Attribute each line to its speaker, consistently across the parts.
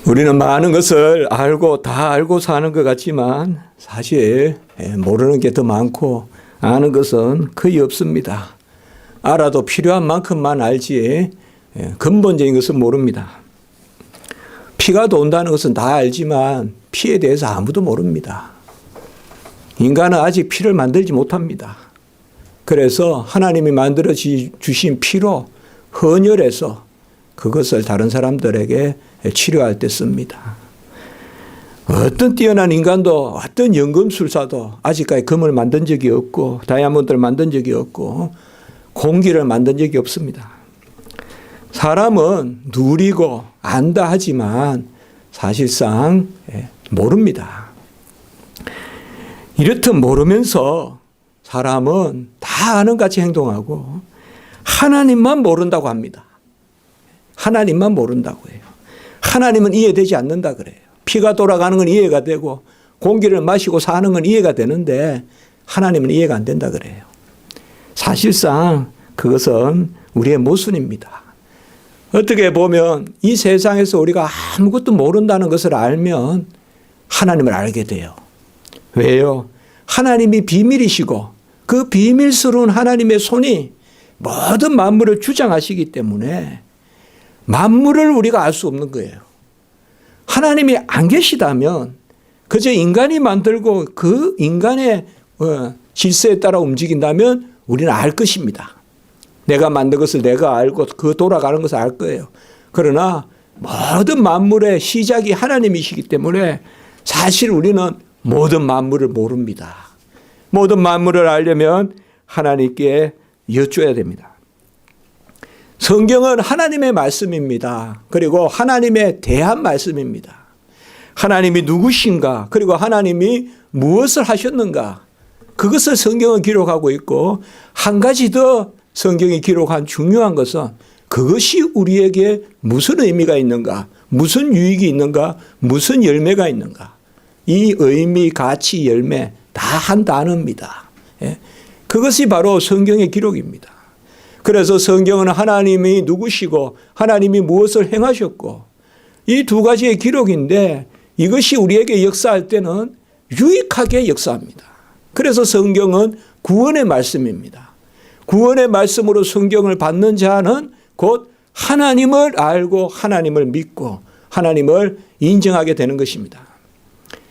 Speaker 1: 우리는 많은 것을 알고 다 알고 사는 것 같지만 사실 모르는 게 더 많고 아는 것은 거의 없습니다. 알아도 필요한 만큼만 알지 근본적인 것은 모릅니다. 피가 돈다는 것은 다 알지만 피에 대해서 아무도 모릅니다. 인간은 아직 피를 만들지 못합니다. 그래서 하나님이 만들어 주신 피로 헌혈해서 그것을 다른 사람들에게 치료할 때 씁니다. 어떤 뛰어난 인간도 어떤 연금술사도 아직까지 금을 만든 적이 없고 다이아몬드를 만든 적이 없고 공기를 만든 적이 없습니다. 사람은 누리고 안다 하지만 사실상 모릅니다. 이렇듯 모르면서 사람은 다 아는 같이 행동하고 하나님만 모른다고 합니다. 하나님만 모른다고 해요. 하나님은 이해되지 않는다 그래요. 피가 돌아가는 건 이해가 되고 공기를 마시고 사는 건 이해가 되는데 하나님은 이해가 안 된다 그래요. 사실상 그것은 우리의 모순입니다. 어떻게 보면 이 세상에서 우리가 아무것도 모른다는 것을 알면 하나님을 알게 돼요. 왜요? 하나님이 비밀이시고 그 비밀스러운 하나님의 손이 모든 만물을 주장하시기 때문에 만물을 우리가 알 수 없는 거예요. 하나님이 안 계시다면 그저 인간이 만들고 그 인간의 질서에 따라 움직인다면 우리는 알 것입니다. 내가 만든 것을 내가 알고 그 돌아가는 것을 알 거예요. 그러나 모든 만물의 시작이 하나님이시기 때문에 사실 우리는 모든 만물을 모릅니다. 모든 만물을 알려면 하나님께 여쭤야 됩니다. 성경은 하나님의 말씀입니다. 그리고 하나님의 대한 말씀입니다. 하나님이 누구신가? 그리고 하나님이 무엇을 하셨는가? 그것을 성경은 기록하고 있고 한 가지 더 성경이 기록한 중요한 것은 그것이 우리에게 무슨 의미가 있는가? 무슨 유익이 있는가? 무슨 열매가 있는가? 이 의미, 가치, 열매 다 한 단어입니다. 그것이 바로 성경의 기록입니다. 그래서 성경은 하나님이 누구시고 하나님이 무엇을 행하셨고 이 두 가지의 기록인데 이것이 우리에게 역사할 때는 유익하게 역사합니다. 그래서 성경은 구원의 말씀입니다. 구원의 말씀으로 성경을 받는 자는 곧 하나님을 알고 하나님을 믿고 하나님을 인정하게 되는 것입니다.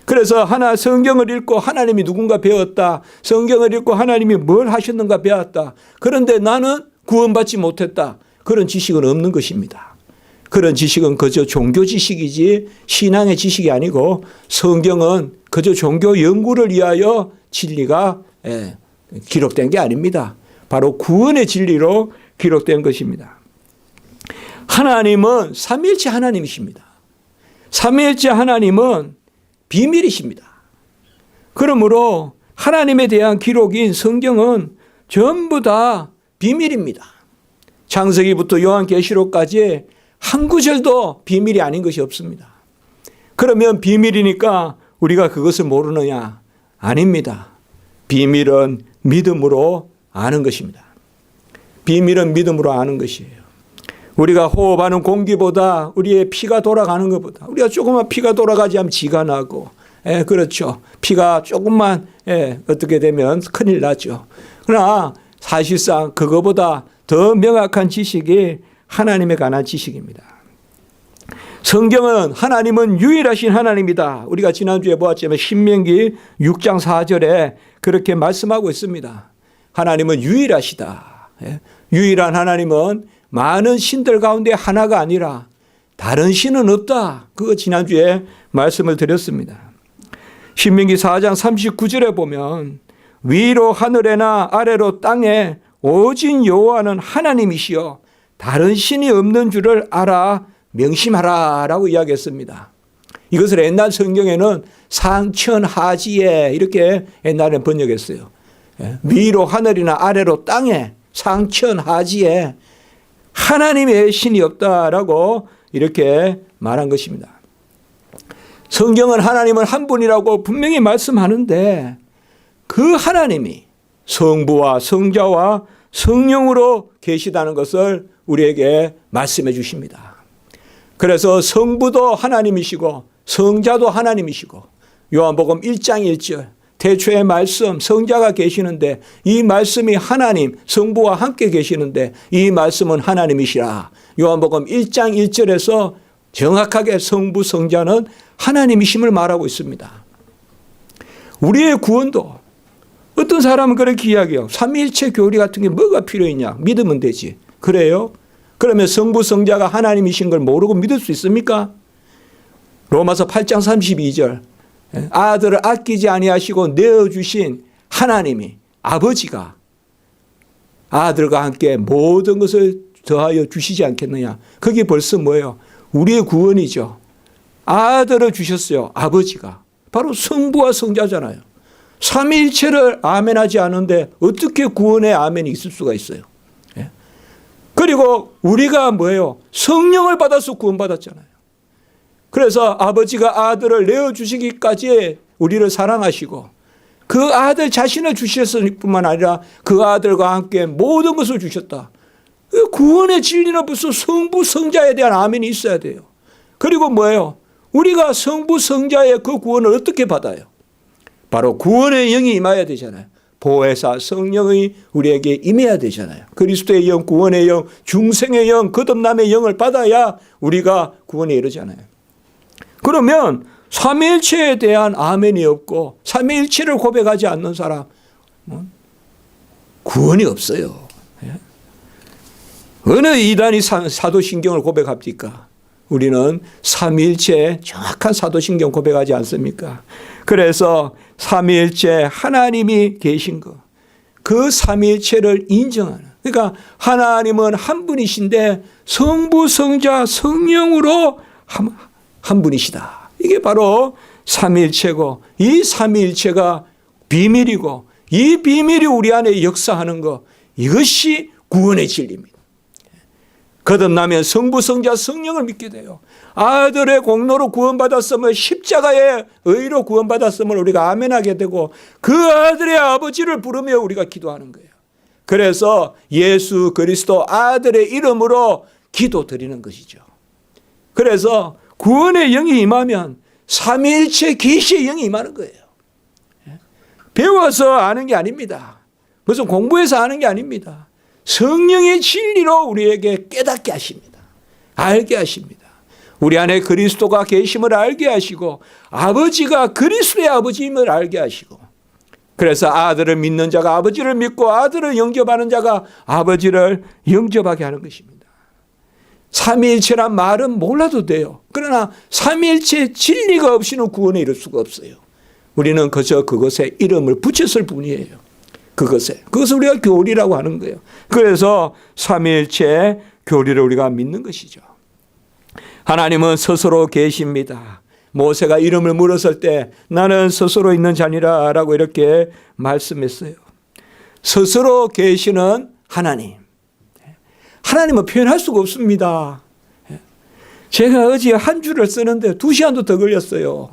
Speaker 1: 그래서 성경을 읽고 하나님이 누군가 배웠다. 성경을 읽고 하나님이 뭘 하셨는가 배웠다. 그런데 나는 구원받지 못했다. 그런 지식은 없는 것입니다. 그런 지식은 그저 종교 지식이지 신앙의 지식이 아니고 성경은 그저 종교 연구를 위하여 진리가 기록된 게 아닙니다. 바로 구원의 진리로 기록된 것입니다. 하나님은 삼위일체 하나님이십니다. 삼위일체 하나님은 비밀이십니다. 그러므로 하나님에 대한 기록인 성경은 전부 다 비밀입니다. 창세기부터 요한계시록까지 한 구절도 비밀이 아닌 것이 없습니다. 그러면 비밀이니까 우리가 그것을 모르느냐? 아닙니다. 비밀은 믿음으로 아는 것입니다. 비밀은 믿음으로 아는 것이에요. 우리가 호흡하는 공기보다 우리의 피가 돌아가는 것보다 우리가 조금만 피가 돌아가지 않으면 지가 나고 그렇죠. 피가 조금만 어떻게 되면 큰일 나죠. 그러나 사실상 그거보다 더 명확한 지식이 하나님에 관한 지식입니다. 성경은 하나님은 유일하신 하나님이다. 우리가 지난주에 보았지만 신명기 6장 4절에 그렇게 말씀하고 있습니다. 하나님은 유일하시다. 유일한 하나님은 많은 신들 가운데 하나가 아니라 다른 신은 없다. 그거 지난주에 말씀을 드렸습니다. 신명기 4장 39절에 보면 위로 하늘에나 아래로 땅에 오직 여호와는 하나님이시여 다른 신이 없는 줄을 알아 명심하라 라고 이야기했습니다. 이것을 옛날 성경에는 상천하지에 이렇게 옛날에 번역했어요. 위로 하늘이나 아래로 땅에 상천하지에 하나님의 신이 없다라고 이렇게 말한 것입니다. 성경은 하나님은 한 분이라고 분명히 말씀하는데 그 하나님이 성부와 성자와 성령으로 계시다는 것을 우리에게 말씀해 주십니다. 그래서 성부도 하나님이시고 성자도 하나님이시고 요한복음 1장 1절 태초의 말씀 성자가 계시는데 이 말씀이 하나님 성부와 함께 계시는데 이 말씀은 하나님이시라. 요한복음 1장 1절에서 정확하게 성부 성자는 하나님이심을 말하고 있습니다. 우리의 구원도 어떤 사람은 그렇게 이야기해요. 삼위일체 교리 같은 게 뭐가 필요했냐? 믿으면 되지. 그래요? 그러면 성부 성자가 하나님이신 걸 모르고 믿을 수 있습니까? 로마서 8장 32절 아들을 아끼지 아니하시고 내어주신 하나님이 아버지가 아들과 함께 모든 것을 더하여 주시지 않겠느냐. 그게 벌써 뭐예요? 우리의 구원이죠. 아들을 주셨어요. 아버지가. 바로 성부와 성자잖아요. 삼위일체를 아멘하지 않은데 어떻게 구원의 아멘이 있을 수가 있어요. 그리고 우리가 뭐예요? 성령을 받아서 구원받았잖아요. 그래서 아버지가 아들을 내어주시기까지 우리를 사랑하시고 그 아들 자신을 주셨을 뿐만 아니라 그 아들과 함께 모든 것을 주셨다. 구원의 진리는 벌써 성부 성자에 대한 아멘이 있어야 돼요. 그리고 뭐예요? 우리가 성부 성자의 그 구원을 어떻게 받아요? 바로 구원의 영이 임해야 되잖아요. 보혜사 성령이 우리에게 임해야 되잖아요. 그리스도의 영, 구원의 영, 중생의 영, 거듭남의 영을 받아야 우리가 구원에 이르잖아요. 그러면 삼위일체에 대한 아멘이 없고 삼위일체를 고백하지 않는 사람은 구원이 없어요. 어느 이단이 사도신경을 고백합니까? 우리는 삼위일체 정확한 사도신경 고백하지 않습니까? 그래서 삼위일체 하나님이 계신 것, 그 삼위일체를 인정하는, 그러니까 하나님은 한 분이신데 성부, 성자, 성령으로 한 분이시다. 이게 바로 삼위일체고 이 삼위일체가 비밀이고 이 비밀이 우리 안에 역사하는 것, 이것이 구원의 진리입니다. 거듭나면 성부, 성자, 성령을 믿게 돼요. 아들의 공로로 구원받았음을 십자가의 의로 구원받았음을 우리가 아멘하게 되고 그 아들의 아버지를 부르며 우리가 기도하는 거예요. 그래서 예수 그리스도 아들의 이름으로 기도드리는 것이죠. 그래서 구원의 영이 임하면 삼위일체 계시의 영이 임하는 거예요. 배워서 아는 게 아닙니다. 무슨 공부해서 아는 게 아닙니다. 성령의 진리로 우리에게 깨닫게 하십니다. 알게 하십니다. 우리 안에 그리스도가 계심을 알게 하시고 아버지가 그리스도의 아버지임을 알게 하시고 그래서 아들을 믿는 자가 아버지를 믿고 아들을 영접하는 자가 아버지를 영접하게 하는 것입니다. 삼위일체란 말은 몰라도 돼요. 그러나 삼위일체 진리가 없이는 구원에 이를 수가 없어요. 우리는 그저 그것에 이름을 붙였을 뿐이에요. 그것을 우리가 교리라고 하는 거예요. 그래서 삼위일체 교리를 우리가 믿는 것이죠. 하나님은 스스로 계십니다. 모세가 이름을 물었을 때 나는 스스로 있는 자니라 라고 이렇게 말씀했어요. 스스로 계시는 하나님. 하나님은 표현할 수가 없습니다. 제가 어제 한 줄을 쓰는데 2시간도 더 걸렸어요.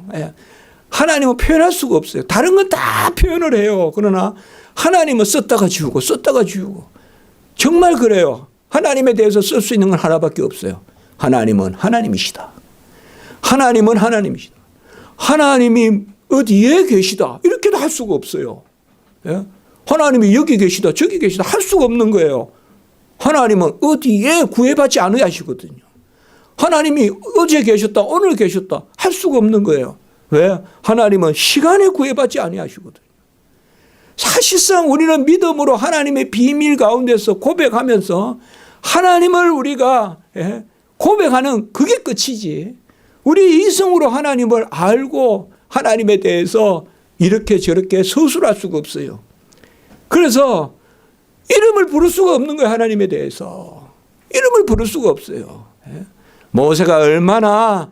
Speaker 1: 하나님은 표현할 수가 없어요. 다른 건 다 표현을 해요. 그러나 하나님은 썼다가 지우고 썼다가 지우고 정말 그래요. 하나님에 대해서 쓸 수 있는 건 하나밖에 없어요. 하나님은 하나님이시다. 하나님은 하나님이시다. 하나님이 어디에 계시다. 이렇게도 할 수가 없어요. 하나님이 여기 계시다 저기 계시다 할 수가 없는 거예요. 하나님은 어디에 구애받지 않아야 하시거든요. 하나님이 어제 계셨다 오늘 계셨다 할 수가 없는 거예요. 왜? 하나님은 시간에 구애받지 아니하시거든요. 사실상 우리는 믿음으로 하나님의 비밀 가운데서 고백하면서 하나님을 우리가 고백하는 그게 끝이지. 우리 이성으로 하나님을 알고 하나님에 대해서 이렇게 저렇게 서술할 수가 없어요. 그래서 이름을 부를 수가 없는 거예요. 하나님에 대해서. 이름을 부를 수가 없어요. 모세가 얼마나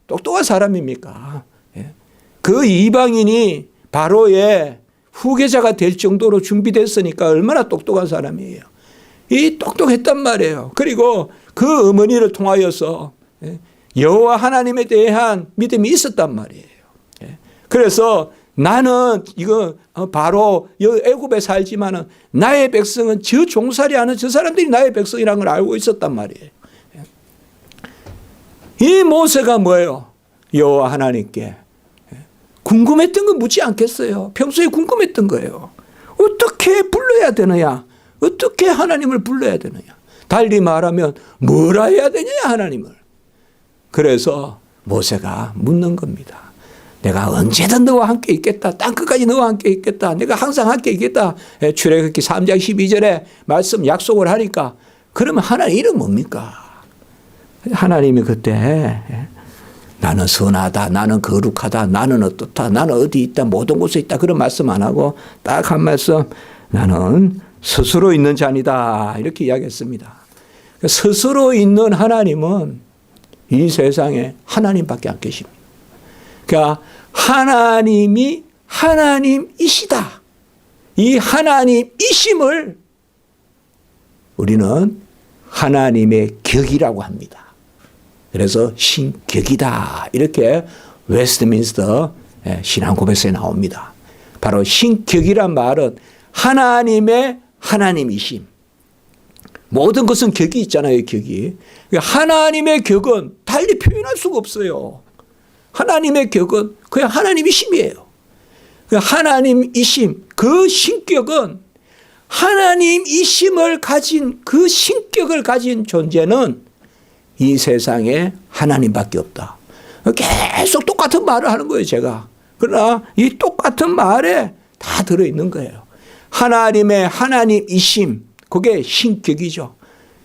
Speaker 1: 똑똑한 사람입니까? 그 이방인이 바로의 후계자가 될 정도로 준비됐으니까 얼마나 똑똑한 사람이에요. 이 똑똑했단 말이에요. 그리고 그 어머니를 통하여서 여호와 하나님에 대한 믿음이 있었단 말이에요. 그래서 나는 이거 바로 애굽에 살지만은 나의 백성은 저 종살이하는 저 사람들이 나의 백성이라는 걸 알고 있었단 말이에요. 이 모세가 뭐예요? 여호와 하나님께 궁금했던 거 묻지 않겠어요? 평소에 궁금했던 거예요. 어떻게 불러야 되느냐? 어떻게 하나님을 불러야 되느냐? 달리 말하면 뭐라 해야 되냐 하나님을. 그래서 모세가 묻는 겁니다. 내가 언제든 너와 함께 있겠다. 땅끝까지 너와 함께 있겠다. 내가 항상 함께 있겠다. 출애굽기 3장 12절에 말씀 약속을 하니까 그러면 하나님 이름 뭡니까? 하나님이 그때 나는 선하다. 나는 거룩하다. 나는 어떻다. 나는 어디 있다. 모든 곳에 있다. 그런 말씀 안 하고 딱 한 말씀 나는 스스로 있는 자니다. 이렇게 이야기했습니다. 스스로 있는 하나님은 이 세상에 하나님밖에 안 계십니다. 그러니까 하나님이 하나님이시다. 이 하나님이심을 우리는 하나님의 격이라고 합니다. 그래서 신격이다. 이렇게 웨스트민스터 신앙고백서에 나옵니다. 바로 신격이란 말은 하나님의 하나님이심. 모든 것은 격이 있잖아요. 격이. 하나님의 격은 달리 표현할 수가 없어요. 하나님의 격은 그냥 하나님이심이에요. 하나님이심, 그 신격은 하나님이심을 가진 그 신격을 가진 존재는 이 세상에 하나님밖에 없다. 계속 똑같은 말을 하는 거예요, 제가. 그러나 이 똑같은 말에 다 들어있는 거예요. 하나님의 하나님이심, 그게 신격이죠.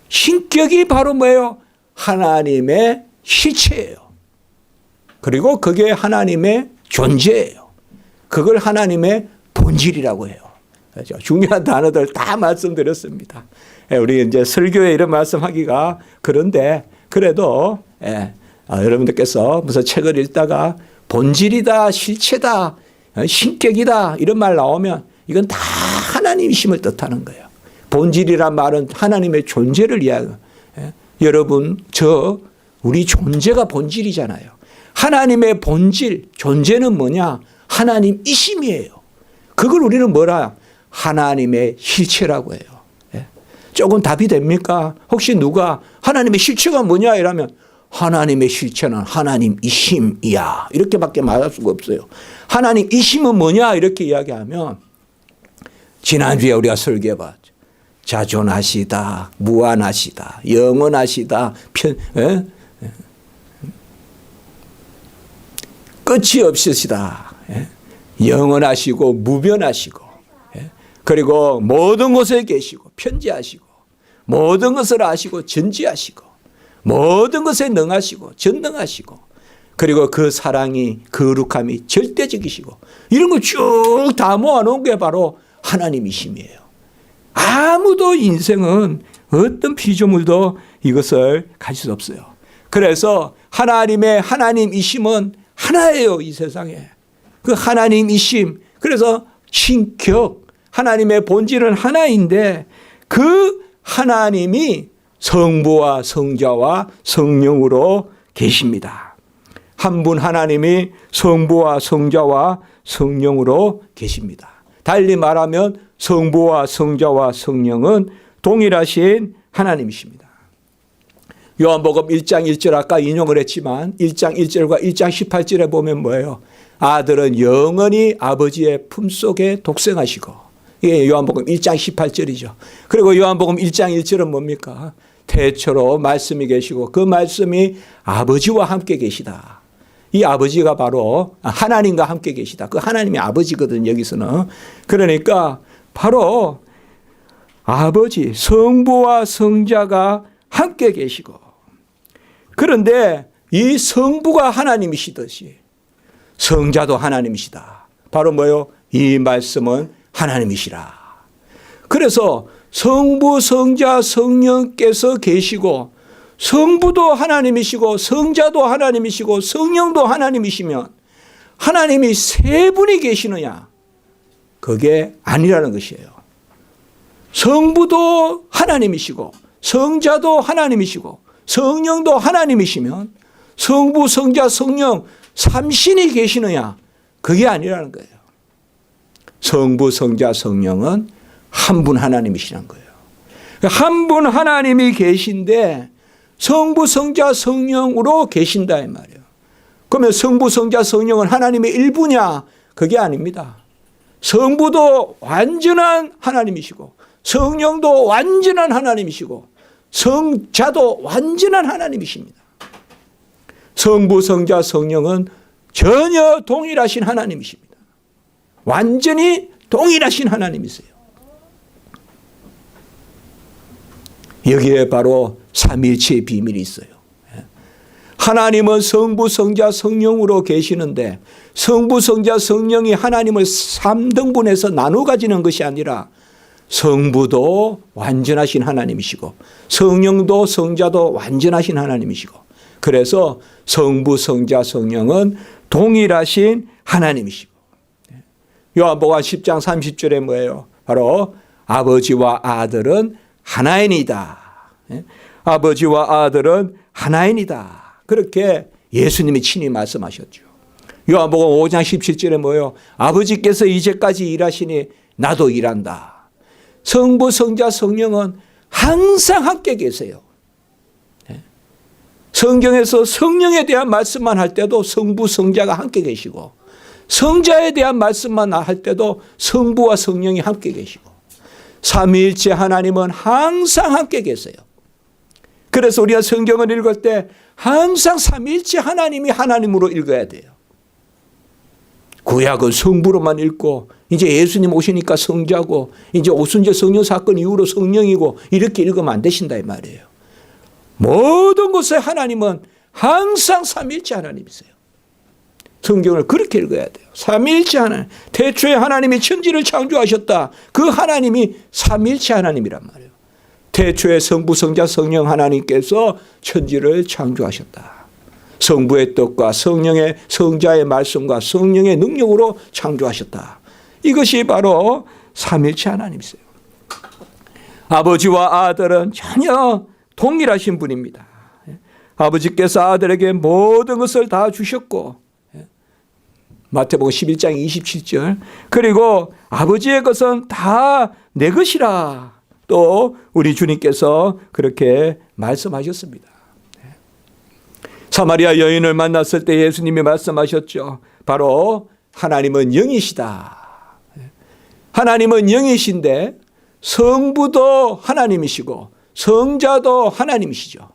Speaker 1: 신격이 바로 뭐예요? 하나님의 실체예요. 그리고 그게 하나님의 존재예요. 그걸 하나님의 본질이라고 해요. 그렇죠? 중요한 단어들 다 말씀드렸습니다. 우리 이제 설교에 이런 말씀하기가 그런데 그래도 여러분들께서 무슨 책을 읽다가 본질이다, 실체다, 신격이다 이런 말 나오면 이건 다 하나님이심을 뜻하는 거예요. 본질이란 말은 하나님의 존재를 이야기해요. 여러분, 우리 존재가 본질이잖아요. 하나님의 본질, 존재는 뭐냐? 하나님이심이에요. 그걸 우리는 뭐라? 하나님의 실체라고 해요. 조금 답이 됩니까? 혹시 누가 하나님의 실체가 뭐냐 이러면 하나님의 실체는 하나님이심이야. 이렇게밖에 말할 수가 없어요. 하나님이심은 뭐냐 이렇게 이야기하면 지난주에 우리가 설교해봤죠. 자존하시다, 무한하시다, 영원하시다, 끝이 없으시다. 영원하시고 무변하시고 그리고 모든 곳에 계시고 편지하시고 모든 것을 아시고 전지하시고 모든 것에 능하시고 전능하시고 그리고 그 사랑이 거룩함이 절대적이시고 이런 거 쭉 다 모아놓은 게 바로 하나님이심이에요. 아무도 인생은 어떤 피조물도 이것을 가질 수 없어요. 그래서 하나님의 하나님이심은 하나예요. 이 세상에. 그 하나님이심. 그래서 신격. 하나님의 본질은 하나인데 그 하나님이 성부와 성자와 성령으로 계십니다. 한 분 하나님이 성부와 성자와 성령으로 계십니다. 달리 말하면 성부와 성자와 성령은 동일하신 하나님이십니다. 요한복음 1장 1절 아까 인용을 했지만 1장 1절과 1장 18절에 보면 뭐예요? 아들은 영원히 아버지의 품속에 독생하시고 이게 요한복음 1장 18절이죠. 그리고 요한복음 1장 1절은 뭡니까? 태초로 말씀이 계시고 그 말씀이 아버지와 함께 계시다. 이 아버지가 바로 하나님과 함께 계시다. 그 하나님이 아버지거든 여기서는. 그러니까 바로 아버지 성부와 성자가 함께 계시고 그런데 이 성부가 하나님이시듯이 성자도 하나님이시다. 바로 뭐요? 이 말씀은 하나님이시라. 그래서 성부, 성자, 성령께서 계시고 성부도 하나님이시고 성자도 하나님이시고 성령도 하나님이시면 하나님이 세 분이 계시느냐? 그게 아니라는 것이에요. 성부도 하나님이시고 성자도 하나님이시고 성령도 하나님이시면 성부, 성자, 성령 삼신이 계시느냐? 그게 아니라는 거예요. 성부, 성자, 성령은 한 분 하나님이시라는 거예요. 한 분 하나님이 계신데 성부, 성자, 성령으로 계신다 이 말이에요. 그러면 성부, 성자, 성령은 하나님의 일부냐? 그게 아닙니다. 성부도 완전한 하나님이시고 성령도 완전한 하나님이시고 성자도 완전한 하나님이십니다. 성부, 성자, 성령은 전혀 동일하신 하나님이십니다. 완전히 동일하신 하나님이세요. 여기에 바로 삼위일체의 비밀이 있어요. 하나님은 성부, 성자, 성령으로 계시는데 성부, 성자, 성령이 하나님을 3등분해서 나누어 가지는 것이 아니라 성부도 완전하신 하나님이시고 성령도 성자도 완전하신 하나님이시고 그래서 성부, 성자, 성령은 동일하신 하나님이시고 요한복음 10장 30절에 뭐예요? 바로 아버지와 아들은 하나이니다. 아버지와 아들은 하나이니다. 그렇게 예수님이 친히 말씀하셨죠. 요한복음 5장 17절에 뭐예요? 아버지께서 이제까지 일하시니 나도 일한다. 성부, 성자, 성령은 항상 함께 계세요. 성경에서 성령에 대한 말씀만 할 때도 성부, 성자가 함께 계시고 성자에 대한 말씀만 할 때도 성부와 성령이 함께 계시고 삼위일체 하나님은 항상 함께 계세요. 그래서 우리가 성경을 읽을 때 항상 삼위일체 하나님이 하나님으로 읽어야 돼요. 구약은 성부로만 읽고 이제 예수님 오시니까 성자고 이제 오순절 성령 사건 이후로 성령이고 이렇게 읽으면 안 되신다 이 말이에요. 모든 것에 하나님은 항상 삼위일체 하나님이세요. 성경을 그렇게 읽어야 돼요. 삼위일체 하나님. 태초에 하나님이 천지를 창조하셨다. 그 하나님이 삼위일체 하나님이란 말이에요. 태초에 성부, 성자, 성령 하나님께서 천지를 창조하셨다. 성부의 뜻과 성령의 성자의 말씀과 성령의 능력으로 창조하셨다. 이것이 바로 삼위일체 하나님이세요. 아버지와 아들은 전혀 동일하신 분입니다. 아버지께서 아들에게 모든 것을 다 주셨고 마태복음 11장 27절 그리고 아버지의 것은 다 내 것이라 또 우리 주님께서 그렇게 말씀하셨습니다. 사마리아 여인을 만났을 때 예수님이 말씀하셨죠. 바로 하나님은 영이시다. 하나님은 영이신데 성부도 하나님이시고 성자도 하나님이시죠.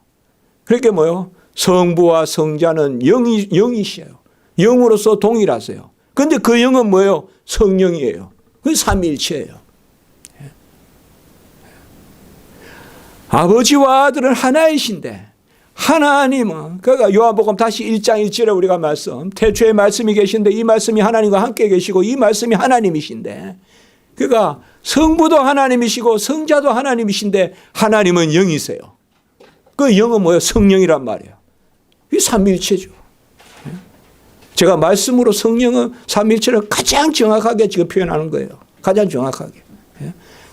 Speaker 1: 그렇게 뭐요? 성부와 성자는 영이시요. 영으로서 동일하세요. 그런데 그 영은 뭐예요? 성령이에요. 그 삼위일체예요. 아버지와 아들은 하나이신데 하나님은 그러니까 요한복음 다시 1장 1절에 우리가 말씀 태초에 말씀이 계신데 이 말씀이 하나님과 함께 계시고 이 말씀이 하나님이신데 그러니까 성부도 하나님이시고 성자도 하나님이신데 하나님은 영이세요. 그 영은 뭐예요? 성령이란 말이에요. 이 삼위일체죠. 제가 말씀으로 성령은 삼위일체를 가장 정확하게 지금 표현하는 거예요. 가장 정확하게.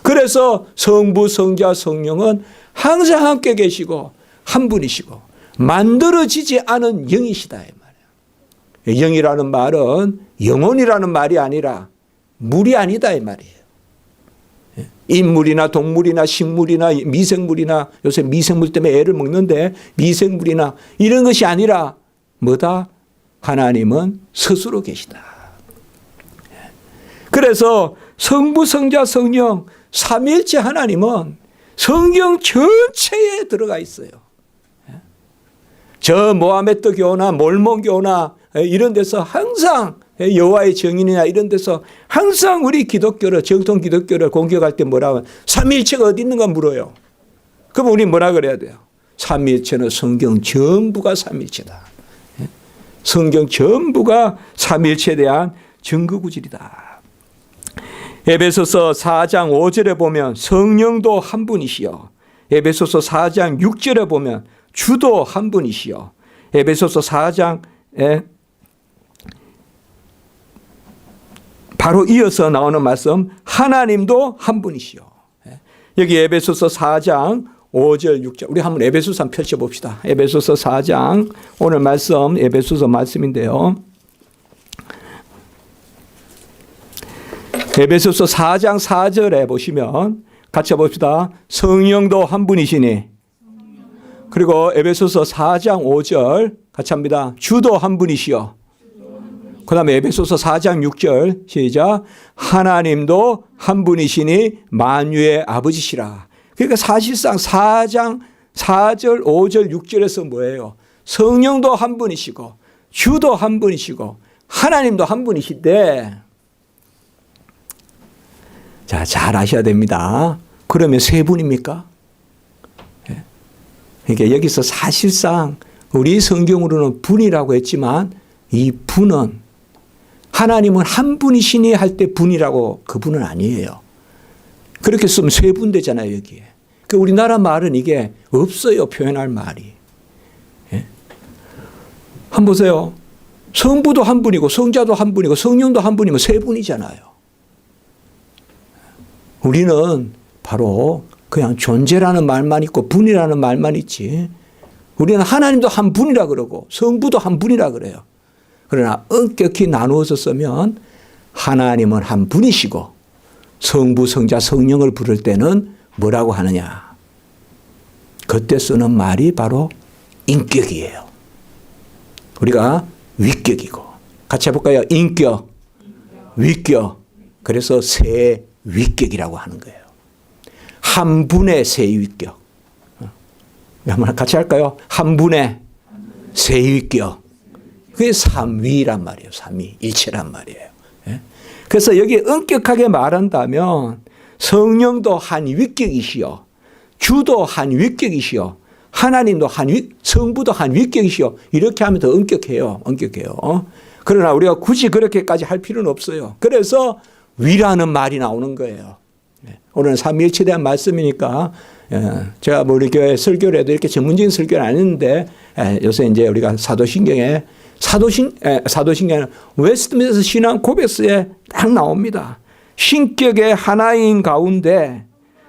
Speaker 1: 그래서 성부, 성자, 성령은 항상 함께 계시고 한 분이시고 만들어지지 않은 영이시다 이 말이에요. 영이라는 말은 영혼이라는 말이 아니라 물이 아니다 이 말이에요. 인물이나 동물이나 식물이나 미생물이나 요새 미생물 때문에 애를 먹는데 미생물이나 이런 것이 아니라 뭐다? 하나님은 스스로 계시다. 그래서 성부, 성자, 성령 삼위일체 하나님은 성경 전체에 들어가 있어요. 저 모하메드 교나 몰몬 교나 이런 데서 항상 여호와의 증인이나 이런 데서 항상 우리 기독교를 정통 기독교를 공격할 때 뭐라고 삼위일체가 어디 있는가 물어요. 그럼 우리 뭐라 그래야 돼요? 삼위일체는 성경 전부가 삼위일체다. 성경 전부가 삼위일체에 대한 증거구질이다. 에베소서 4장 5절에 보면 성령도 한 분이시요. 에베소서 4장 6절에 보면 주도 한 분이시요. 에베소서 4장에 바로 이어서 나오는 말씀 하나님도 한 분이시요. 여기 에베소서 4장 5절 6절 우리 한번 에베소서 한번 펼쳐봅시다. 에베소서 4장 오늘 말씀 에베소서 말씀인데요. 에베소서 4장 4절에 보시면 같이 봅시다. 성령도 한 분이시니 그리고 에베소서 4장 5절 같이 합니다. 주도 한 분이시요. 그 다음에 에베소서 4장 6절 시작. 하나님도 한 분이시니 만유의 아버지시라. 그러니까 사실상 4장 4절 5절 6절에서 뭐예요? 성령도 한 분이시고 주도 한 분이시고 하나님도 한 분이신데, 자, 잘 아셔야 됩니다. 그러면 세 분입니까? 그러니까 여기서 사실상 우리 성경으로는 분이라고 했지만 이 분은 하나님은 한 분이시니 할 때 분이라고, 그 분은 아니에요. 그렇게 쓰면 세 분 되잖아요, 여기에. 그 우리나라 말은 이게 없어요, 표현할 말이. 예? 한번 보세요. 성부도 한 분이고 성자도 한 분이고 성령도 한 분이면 세 분이잖아요. 우리는 바로 그냥 존재라는 말만 있고 분이라는 말만 있지, 우리는 하나님도 한 분이라 그러고 성부도 한 분이라 그래요. 그러나 엄격히 나누어서 쓰면 하나님은 한 분이시고 성부, 성자, 성령을 부를 때는 뭐라고 하느냐? 그때 쓰는 말이 바로 인격이에요. 우리가 위격이고. 같이 해볼까요? 인격, 위격. 그래서 세 위격이라고 하는 거예요. 한 분의 세 위격. 한번 같이 할까요? 한 분의 세 위격. 그게 삼위란 말이에요. 삼위, 일체란 말이에요. 그래서 여기 엄격하게 말한다면 성령도 한 위격이시요, 주도 한 위격이시요, 하나님도 성부도 한 위격이시요. 이렇게 하면 더 엄격해요. 엄격해요. 그러나 우리가 굳이 그렇게까지 할 필요는 없어요. 그래서 위라는 말이 나오는 거예요. 오늘은 삼위일체에 대한 말씀이니까 제가 뭐 우리 교회 설교를 해도 이렇게 전문적인 설교는 아닌데, 요새 이제 우리가 사도신경에 웨스트민스터 신앙 고백서에 딱 나옵니다. 신격의 하나인 가운데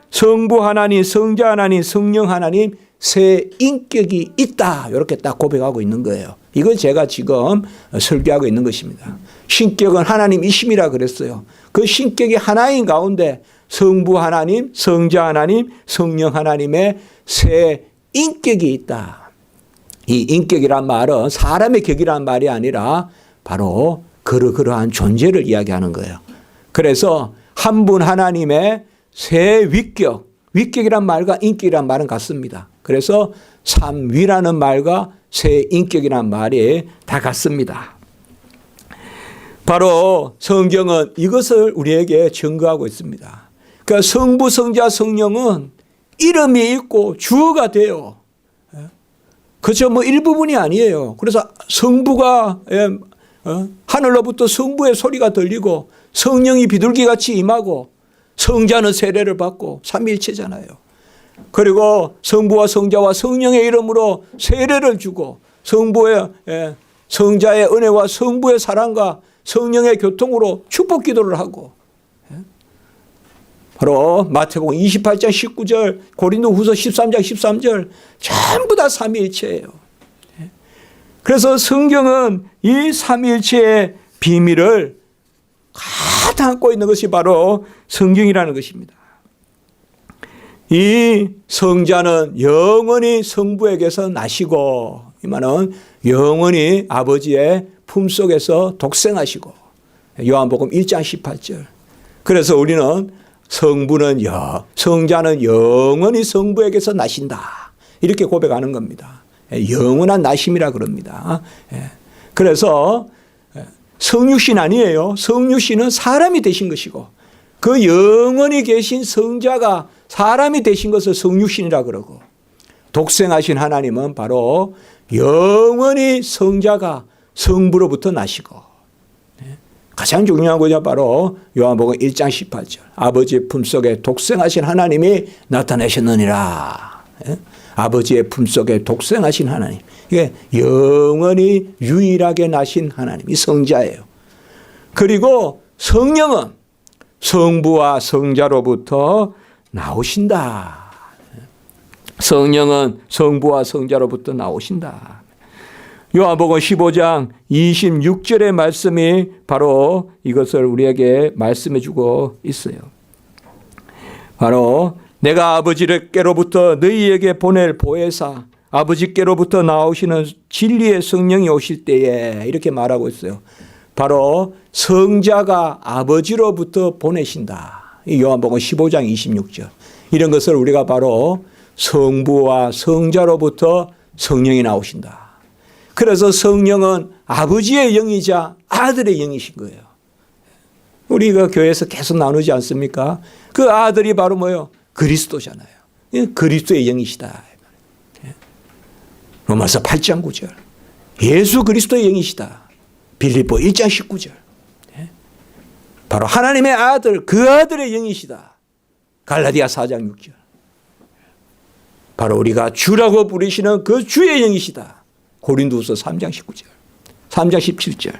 Speaker 1: 성부 하나님, 성자 하나님, 성령 하나님 세 인격이 있다. 이렇게 딱 고백하고 있는 거예요. 이건 제가 지금 설교하고 있는 것입니다. 신격은 하나님이심이라 그랬어요. 그 신격이 하나인 가운데 성부 하나님, 성자 하나님, 성령 하나님의 세 인격이 있다. 이 인격이란 말은 사람의 격이란 말이 아니라 바로 그러한 존재를 이야기하는 거예요. 그래서 한 분 하나님의 세 위격, 위격이란 말과 인격이란 말은 같습니다. 그래서 삼위라는 말과 세 인격이란 말이 다 같습니다. 바로 성경은 이것을 우리에게 증거하고 있습니다. 그러니까 성부, 성자, 성령은 이름이 있고 주어가 돼요. 그렇죠. 뭐 일부분이 아니에요. 그래서 성부가 하늘로부터 성부의 소리가 들리고 성령이 비둘기같이 임하고 성자는 세례를 받고 삼위일체잖아요. 그리고 성부와 성자와 성령의 이름으로 세례를 주고 성부의 성자의 은혜와 성부의 사랑과 성령의 교통으로 축복 기도를 하고, 바로 마태복음 28장 19절, 고린도후서 13장 13절 전부 다 삼위일체예요. 그래서 성경은 이 삼위일체의 비밀을 다 담고 있는 것이 바로 성경이라는 것입니다. 이 성자는 영원히 성부에게서 나시고, 이 말은 영원히 아버지의 품속에서 독생하시고, 요한복음 1장 18절. 그래서 우리는 성자는 영원히 성부에게서 나신다. 이렇게 고백하는 겁니다. 영원한 나심이라 그럽니다. 그래서 성육신 아니에요. 성육신은 사람이 되신 것이고, 그 영원히 계신 성자가 사람이 되신 것을 성육신이라 그러고, 독생하신 하나님은 바로 영원히 성자가 성부로부터 나시고, 가장 중요한 것이 바로 요한복음 1장 18절. 아버지의 품속에 독생하신 하나님이 나타나셨느니라. 아버지의 품속에 독생하신 하나님. 이게 영원히 유일하게 나신 하나님이 성자예요. 그리고 성령은 성부와 성자로부터 나오신다. 성령은 성부와 성자로부터 나오신다. 요한복음 15장 26절의 말씀이 바로 이것을 우리에게 말씀해 주고 있어요. 바로 내가 아버지께로부터 너희에게 보낼 보혜사 아버지께로부터 나오시는 진리의 성령이 오실 때에 이렇게 말하고 있어요. 바로 성자가 아버지로부터 보내신다. 이 요한복음 15장 26절. 이런 것을 우리가 바로 성부와 성자로부터 성령이 나오신다. 그래서 성령은 아버지의 영이자 아들의 영이신 거예요. 우리가 교회에서 계속 나누지 않습니까? 그 아들이 바로 뭐예요? 그리스도잖아요. 그리스도의 영이시다. 로마서 8장 9절. 예수 그리스도의 영이시다. 빌립보 1장 19절. 바로 하나님의 아들, 그 아들의 영이시다. 갈라디아 4장 6절. 바로 우리가 주라고 부르시는 그 주의 영이시다. 고린도후서 3장 19절. 3장 17절.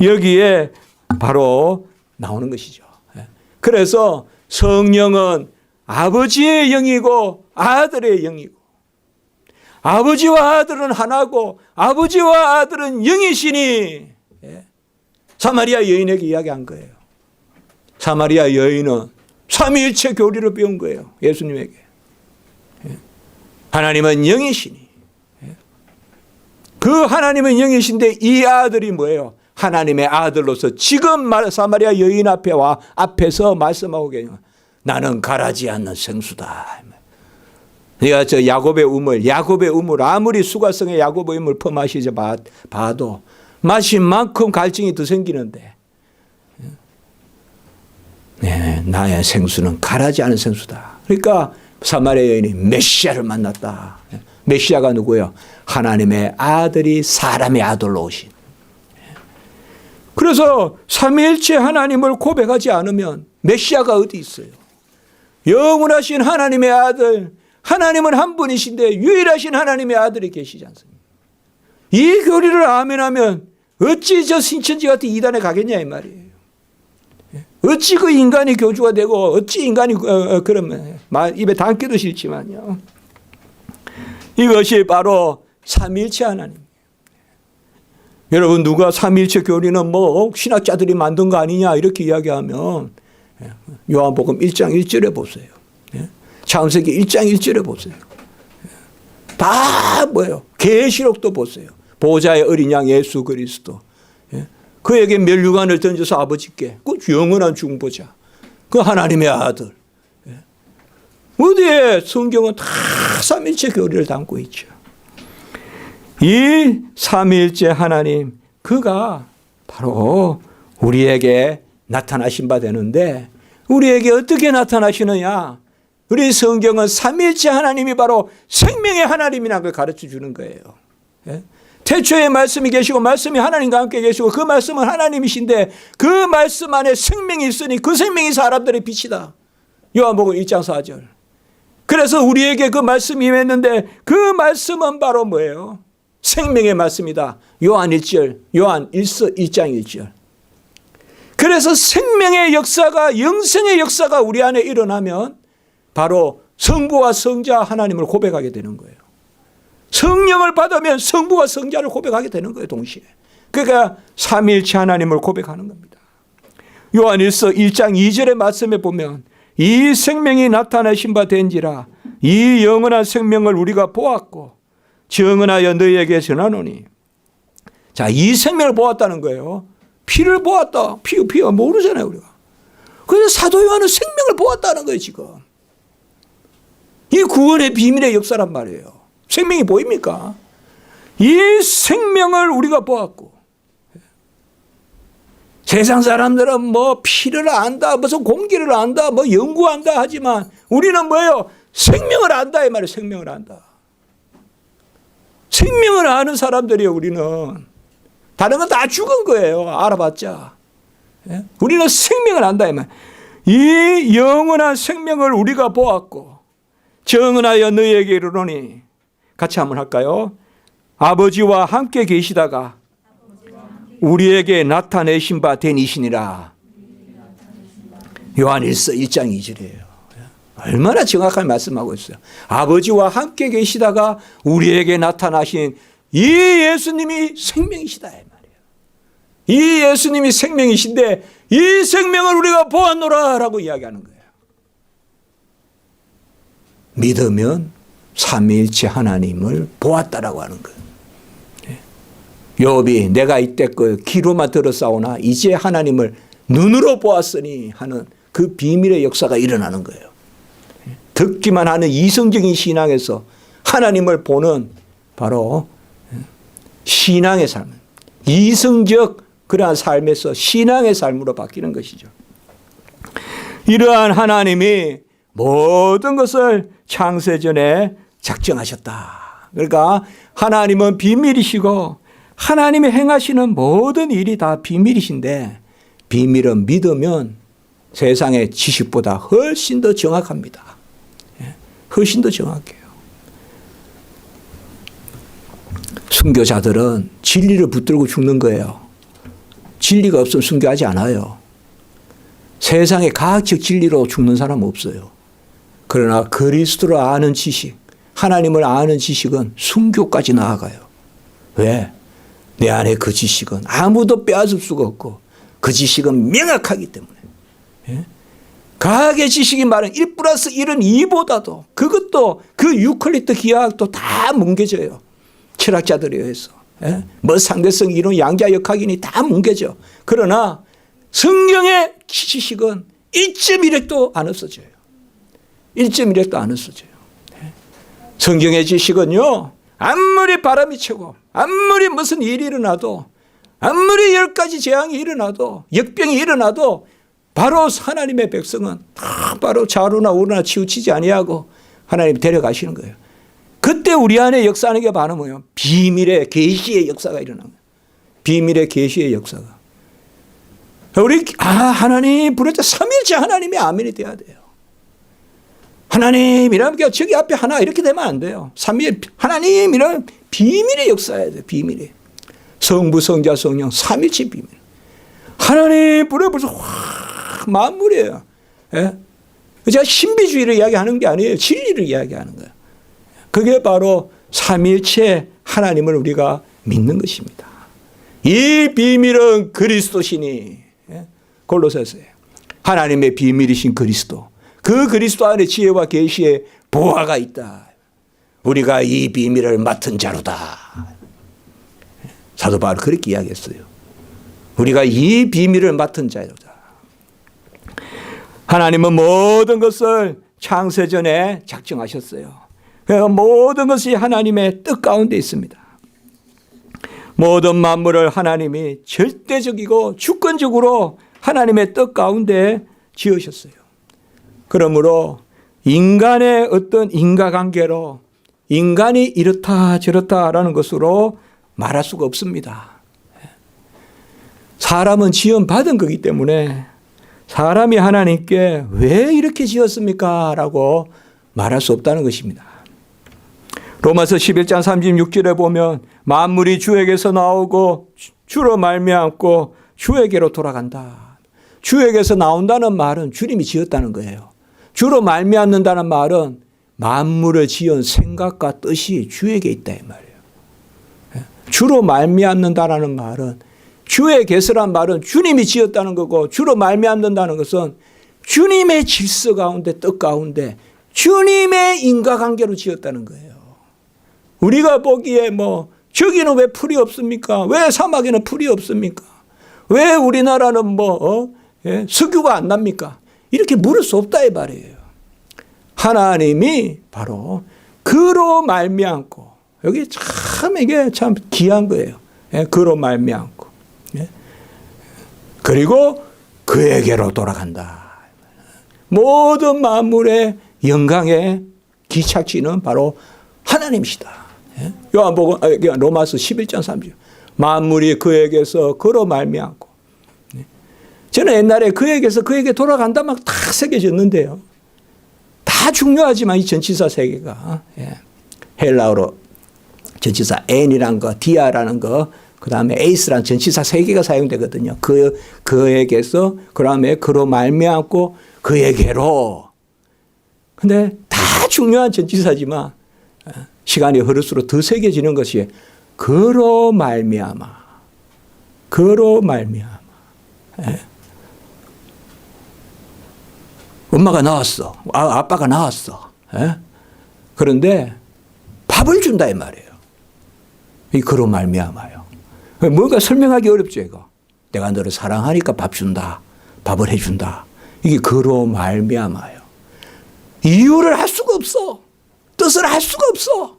Speaker 1: 여기에 바로 나오는 것이죠. 그래서 성령은 아버지의 영이고 아들의 영이고, 아버지와 아들은 하나고 아버지와 아들은 영이시니, 사마리아 여인에게 이야기한 거예요. 사마리아 여인은 삼위일체 교리를 배운 거예요. 예수님에게. 하나님은 영이시니, 그 하나님은 영이신데 이 아들이 뭐예요? 하나님의 아들로서 지금 사마리아 여인 앞에서 말씀하고 계세요. 나는 가라지 않는 생수다. 내가 저 야곱의 우물 아무리 수가성의 야곱의 우물 퍼마시지 봐도 마신 만큼 갈증이 더 생기는데, 네, 나의 생수는 가라지 않은 생수다. 그러니까 사마리아 여인이 메시아를 만났다. 메시아가 누구예요? 하나님의 아들이 사람의 아들로 오신. 그래서 삼위일체 하나님을 고백하지 않으면 메시아가 어디 있어요? 영원하신 하나님의 아들, 하나님은 한 분이신데 유일하신 하나님의 아들이 계시지 않습니까? 이 교리를 아멘하면 어찌 저 신천지 같은 이단에 가겠냐 이 말이에요. 어찌 그 인간이 교주가 되고 어찌 인간이 그러면 입에 담기도 싫지만요. 이것이 바로 삼위일체 하나님. 여러분, 누가 삼위일체 교리는 뭐 신학자들이 만든 거 아니냐 이렇게 이야기하면 요한복음 1장 1절에 보세요. 창세기 1장 1절에 보세요. 다 뭐예요? 계시록도 보세요. 보좌의 어린 양 예수 그리스도. 그에게 멸류관을 던져서 아버지께, 그 영원한 중보자, 그 하나님의 아들. 어디에 성경은 다 삼위일체 교리를 담고 있죠. 이 삼위일체 하나님, 그가 바로 우리에게 나타나신 바 되는데, 우리에게 어떻게 나타나시느냐? 우리 성경은 삼위일체 하나님이 바로 생명의 하나님이라는 걸 가르쳐 주는 거예요. 태초에 말씀이 계시고 말씀이 하나님과 함께 계시고 그 말씀은 하나님이신데 그 말씀 안에 생명이 있으니 그 생명이 사람들의 빛이다. 요한복음 1장 4절. 그래서 우리에게 그 말씀이 임했는데 그 말씀은 바로 뭐예요? 생명의 말씀이다. 요한 1절, 요한 1서 1장 1절. 그래서 생명의 역사가, 영생의 역사가 우리 안에 일어나면 바로 성부와 성자 하나님을 고백하게 되는 거예요. 성령을 받으면 성부와 성자를 고백하게 되는 거예요, 동시에. 그러니까 삼위일체 하나님을 고백하는 겁니다. 요한 1서 1장 2절의 말씀에 보면 이 생명이 나타내신 바 된지라 이 영원한 생명을 우리가 보았고 증언하여 너희에게 전하노니. 자, 이 생명을 보았다는 거예요. 피를 보았다. 피가 모르잖아요, 우리가. 그래서 사도 요한은 생명을 보았다는 거예요, 지금. 이 구원의 비밀의 역사란 말이에요. 생명이 보입니까? 이 생명을 우리가 보았고, 세상 사람들은 뭐 피를 안다, 무슨 공기를 안다, 뭐 연구한다 하지만 우리는 뭐예요? 생명을 안다 이 말이에요. 생명을 안다. 생명을 아는 사람들이에요. 우리는. 다른 건 다 죽은 거예요. 알아봤자. 우리는 생명을 안다 이 말. 이 영원한 생명을 우리가 보았고 정언하여 너희에게 이르노니. 같이 한번 할까요? 아버지와 함께 계시다가 우리에게 나타내신 바 되니시니라. 요한 1서 1장 2절이에요. 얼마나 정확하게 말씀하고 있어요. 아버지와 함께 계시다가 우리에게 나타나신 이 예수님이 생명이시다 이 말이에요. 이 예수님이 생명이신데 이 생명을 우리가 보았노라 라고 이야기하는 거예요. 믿으면 삼위일체 하나님을 보았다라고 하는 거예요. 욥이 내가 이때껏 귀로만 들었사오나 이제 하나님을 눈으로 보았으니 하는 그 비밀의 역사가 일어나는 거예요. 듣기만 하는 이성적인 신앙에서 하나님을 보는 바로 신앙의 삶, 이성적 그러한 삶에서 신앙의 삶으로 바뀌는 것이죠. 이러한 하나님이 모든 것을 창세전에 작정하셨다. 그러니까 하나님은 비밀이시고 하나님이 행하시는 모든 일이 다 비밀이신데 비밀은 믿으면 세상의 지식보다 훨씬 더 정확합니다. 훨씬 더 정확해요. 순교자들은 진리를 붙들고 죽는 거예요. 진리가 없으면 순교하지 않아요. 세상에 과학적 진리로 죽는 사람은 없어요. 그러나 그리스도를 아는 지식, 하나님을 아는 지식은 순교까지 나아가요. 왜? 내 안에 그 지식은 아무도 빼앗을 수가 없고 그 지식은 명확하기 때문에. 과학의 지식이 말은 1 플러스 1은 2보다도 그것도 그 유클리드 기하학도 다 뭉개져요. 철학자들에 의해서. 뭐 상대성 이론, 양자역학이니 다 뭉개져. 그러나 성경의 지식은 1.1핵도 안 없어져요. 1.1핵도 안 없어져요. 성경의 지식은요, 아무리 바람이 치고, 아무리 무슨 일이 일어나도, 아무리 10가지 재앙이 일어나도, 역병이 일어나도, 바로 하나님의 백성은 다 바로 좌우나 우로나 치우치지 아니하고 하나님 데려가시는 거예요. 그때 우리 안에 역사하는 게 바로 뭐예요? 비밀의 계시의 역사가 일어나는 거예요. 비밀의 계시의 역사가. 우리 하나님 부르짖어 삼위일체 하나님이 아멘이 돼야 돼요. 하나님이라면 저기 앞에 하나 이렇게 되면 안 돼요. 삼위일 하나님이라면 비밀의 역사여야 돼요. 비밀의. 성부, 성자, 성령 삼위일체 비밀. 하나님 부르짖어 만물이에요. 예? 제가 신비주의를 이야기하는 게 아니에요. 진리를 이야기하는 거예요. 그게 바로 삼위일체 하나님을 우리가 믿는 것입니다. 이 비밀은 그리스도시니. 예? 골로새서에 하나님의 비밀이신 그리스도. 그 그리스도 안에 지혜와 계시의 보화가 있다. 우리가 이 비밀을 맡은 자로다. 사도 바울은 그렇게 이야기했어요. 우리가 이 비밀을 맡은 자로다. 하나님은 모든 것을 창세전에 작정하셨어요. 모든 것이 하나님의 뜻 가운데 있습니다. 모든 만물을 하나님이 절대적이고 주권적으로 하나님의 뜻 가운데 지으셨어요. 그러므로 인간의 어떤 인과관계로 인간이 이렇다 저렇다라는 것으로 말할 수가 없습니다. 사람은 지음받은 거기 때문에 사람이 하나님께 왜 이렇게 지었습니까? 라고 말할 수 없다는 것입니다. 로마서 11장 36절에 보면 만물이 주에게서 나오고 주로 말미암고 주에게로 돌아간다. 주에게서 나온다는 말은 주님이 지었다는 거예요. 주로 말미암는다는 말은 만물을 지은 생각과 뜻이 주에게 있다 이 말이에요. 주로 말미암는다라는 말은 주의 계시란 말은 주님이 지었다는 거고 주로 말미암는다는 것은 주님의 질서 가운데 뜻 가운데 주님의 인과관계로 지었다는 거예요. 우리가 보기에 뭐 저기는 왜 풀이 없습니까? 왜 사막에는 풀이 없습니까? 왜 우리나라는 석유가 안 납니까? 이렇게 물을 수 없다 이 말이에요. 하나님이 바로 그로 말미암고 여기 참 이게 참 귀한 거예요. 그로 말미암고 그리고 그에게로 돌아간다. 모든 만물의 영광의 기착지는 바로 하나님이시다. 요한복음 로마서 11장 30절 만물이 그에게서 그로 말미암고. 저는 옛날에 그에게서 그에게 돌아간다 막 다 새겨졌는데요. 다 중요하지만 이 전치사 세 개가 헬라어로 전치사 n이라는 거, 디아라는 거, 그 다음에 에이스라는 전치사 세 개가 사용되거든요. 그에게서, 그 다음에 그로 말미암고 그에게로. 근데 다 중요한 전치사지만 시간이 흐를수록 더 새겨지는 것이 그로 말미암아. 그로 말미암아. 엄마가 나왔어. 아빠가 나왔어. 그런데 밥을 준다 이 말이에요. 이 그로 말미암아요. 뭔가 설명하기 어렵죠, 이거. 내가 너를 사랑하니까 밥 준다. 밥을 해준다. 이게 그로 말미암아요. 이유를 할 수가 없어. 뜻을 할 수가 없어.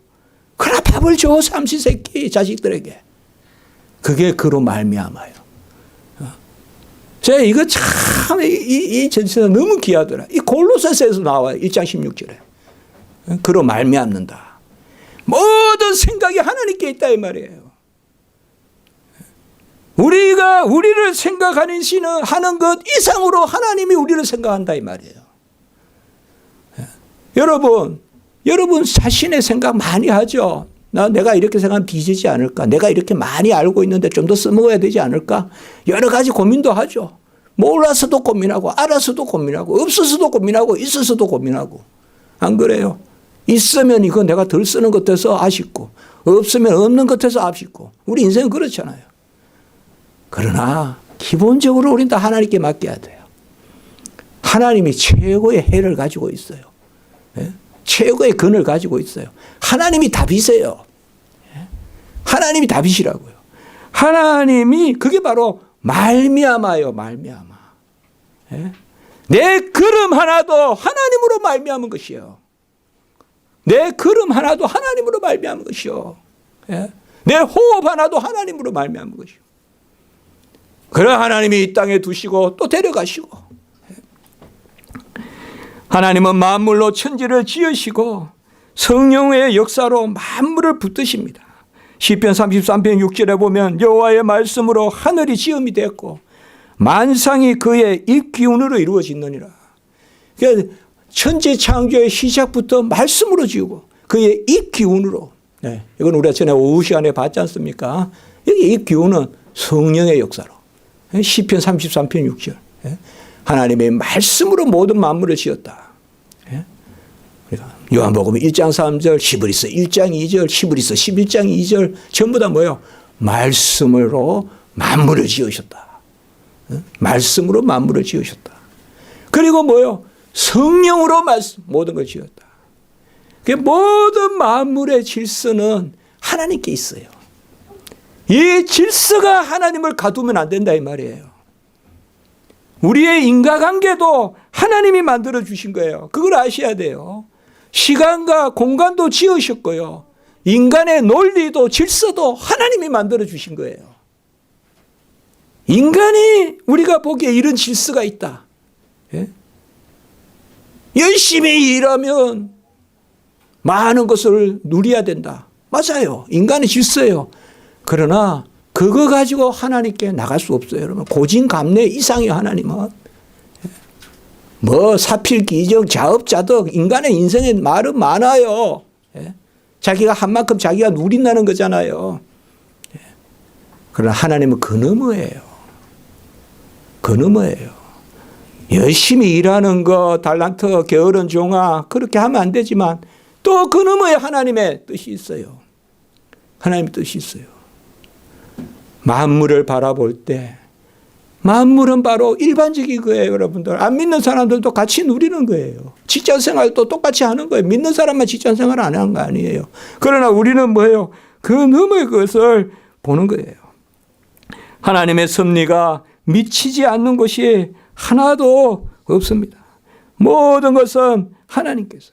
Speaker 1: 그러나 밥을 줘, 삼시세끼 자식들에게. 그게 그로 말미암아요. 제가 이거 참, 이 전체가 너무 귀하더라. 이 골로새서에서 나와요. 1장 16절에. 그로 말미암는다. 모든 생각이 하나님께 있다 이 말이에요. 우리가 우리를 생각하는 시는 하는 것 이상으로 하나님이 우리를 생각한다 이 말이에요. 여러분 자신의 생각 많이 하죠. 내가 이렇게 생각하면 빚이지 않을까? 내가 이렇게 많이 알고 있는데 좀 더 써먹어야 되지 않을까? 여러 가지 고민도 하죠. 몰라서도 고민하고 알아서도 고민하고 없어서도 고민하고 있어서도 고민하고. 안 그래요? 있으면 이거 내가 덜 쓰는 것 같아서 아쉽고 없으면 없는 것 같아서 아쉽고 우리 인생은 그렇잖아요. 그러나 기본적으로 우리는 다 하나님께 맡겨야 돼요. 하나님이 최고의 해를 가지고 있어요. 최고의 근을 가지고 있어요. 하나님이 답이세요. 하나님이 답이시라고요. 하나님이 그게 바로 말미암아요. 말미암아. 내 걸음 하나도 하나님으로 말미암은 것이요. 내 걸음 하나도 하나님으로 말미암은 것이요. 내 호흡 하나도 하나님으로 말미암은 것이요. 그래 하나님이 이 땅에 두시고 또 데려가시고 하나님은 만물로 천지를 지으시고 성령의 역사로 만물을 붙드십니다. 시편 33편 6절에 보면 여호와의 말씀으로 하늘이 지음이 됐고 만상이 그의 입기운으로 이루어지느니라. 그러니까 천지 창조의 시작부터 말씀으로 지우고 그의 입기운으로. 네, 이건 우리가 전에 오후 시간에 봤지 않습니까? 여기 입기운은 성령의 역사로. 시편 33편 6절. 하나님의 말씀으로 모든 만물을 지었다. 요한복음 1장 3절, 히브리서 1장 2절, 히브리서 11장 2절 전부 다 뭐예요? 말씀으로 만물을 지으셨다. 말씀으로 만물을 지으셨다. 그리고 뭐예요? 성령으로 모든 걸 지었다. 모든 만물의 질서는 하나님께 있어요. 이 질서가 하나님을 가두면 안 된다 이 말이에요. 우리의 인과관계도 하나님이 만들어 주신 거예요. 그걸 아셔야 돼요. 시간과 공간도 지으셨고요. 인간의 논리도 질서도 하나님이 만들어 주신 거예요. 인간이 우리가 보기에 이런 질서가 있다. 예? 열심히 일하면 많은 것을 누려야 된다. 맞아요. 인간의 질서예요. 그러나 그거 가지고 하나님께 나갈 수 없어요. 여러분 고진감래 이상이에요. 하나님은. 뭐 사필기정 자업자득 인간의 인생에 말은 많아요. 자기가 한 만큼 자기가 누린다는 거잖아요. 그러나 하나님은 근엄해요. 근엄해요. 열심히 일하는 거 달란트 게으른 종아 그렇게 하면 안 되지만 또 근엄해 하나님의 뜻이 있어요. 하나님의 뜻이 있어요. 만물을 바라볼 때 만물은 바로 일반적인 거예요. 여러분들 안 믿는 사람들도 같이 누리는 거예요. 직장생활도 똑같이 하는 거예요. 믿는 사람만 직장생활 안 하는 거 아니에요. 그러나 우리는 뭐예요? 그 너머의 것을 보는 거예요. 하나님의 섭리가 미치지 않는 것이 하나도 없습니다. 모든 것은 하나님께서.